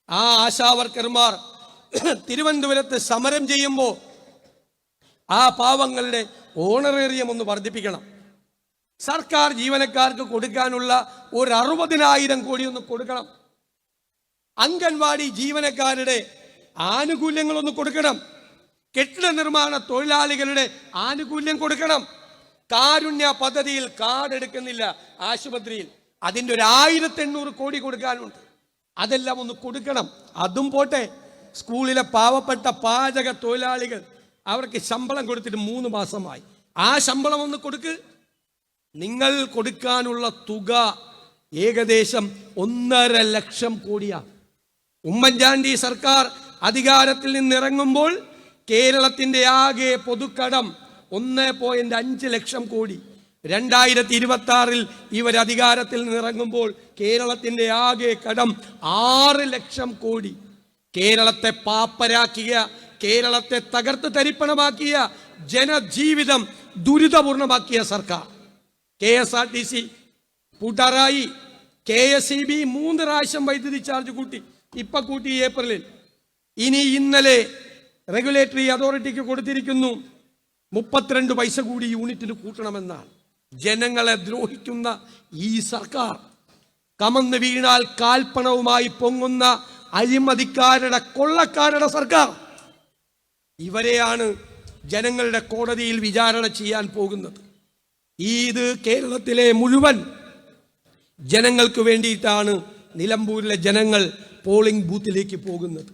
ആ ആശാവർക്കർമാർ തിരുവനന്തപുരത്ത് സമരം ചെയ്യുമ്പോൾ ആ പാവങ്ങളുടെ ഓണറേറിയം ഒന്ന് വർദ്ധിപ്പിക്കണം. സർക്കാർ ജീവനക്കാർക്ക് കൊടുക്കാനുള്ള ഒരു 60,000 കോടി ഒന്ന് കൊടുക്കണം. അംഗൻവാടി ജീവനക്കാരുടെ ആനുകൂല്യങ്ങളൊന്ന് കൊടുക്കണം. കെട്ടിട നിർമ്മാണ തൊഴിലാളികളുടെ ആനുകൂല്യം കൊടുക്കണം. കാരുണ്യ പദ്ധതിയിൽ കാർഡ് എടുക്കുന്നില്ല ആശുപത്രിയിൽ, അതിൻ്റെ ഒരു 1800 കോടി കൊടുക്കാനുണ്ട്. അതെല്ലാം ഒന്ന് കൊടുക്കണം. അതും പോട്ടെ, സ്കൂളിലെ പാവപ്പെട്ട പാചക തൊഴിലാളികൾ അവർക്ക് ശമ്പളം കൊടുത്തിട്ട് 3 മാസമായി. ആ ശമ്പളം ഒന്ന് കൊടുക്ക്. നിങ്ങൾ കൊടുക്കാനുള്ള തുക ഏകദേശം 1.5 ലക്ഷം കോടിയാണ്. ഉമ്മൻചാണ്ടി സർക്കാർ അധികാരത്തിൽ നിന്നിറങ്ങുമ്പോൾ കേരളത്തിന്റെ ആകെ പൊതുക്കടം 1.5 ലക്ഷം കോടി. 2026 ഇവർ അധികാരത്തിൽ നിന്നിറങ്ങുമ്പോൾ കേരളത്തിന്റെ ആകെ കടം 6 ലക്ഷം കോടി. കേരളത്തെ പാപ്പരാക്കിയ, കേരളത്തെ തകർത്ത് തരിപ്പണമാക്കിയ, ജനജീവിതം ദുരിതപൂർണമാക്കിയ സർക്കാർ. KSRTC പൂട്ടാറായി. KSEB 3 പ്രാവശ്യം വൈദ്യുതി ചാർജ് കൂട്ടി. ഇപ്പൊ കൂട്ടി ഏപ്രിലിൽ. ഇന്നലെ റെഗുലേറ്ററി അതോറിറ്റിക്ക് കൊടുത്തിരിക്കുന്നു 32 പൈസ കൂടി യൂണിറ്റിന് കൂട്ടണമെന്നാണ്. ജനങ്ങളെ ദ്രോഹിക്കുന്ന ഈ സർക്കാർ, കമന്ന് വീണാൽ കാൽപ്പണവുമായി പൊങ്ങുന്ന അഴിമതിക്കാരുടെ, കൊള്ളക്കാരുടെ സർക്കാർ, ഇവരെയാണ് ജനങ്ങളുടെ കോടതിയിൽ വിചാരണ ചെയ്യാൻ പോകുന്നത്. ഇത് കേരളത്തിലെ മുഴുവൻ ജനങ്ങൾക്ക് വേണ്ടിയിട്ടാണ് നിലമ്പൂരിലെ ജനങ്ങൾ പോളിംഗ് ബൂത്തിലേക്ക് പോകുന്നത്.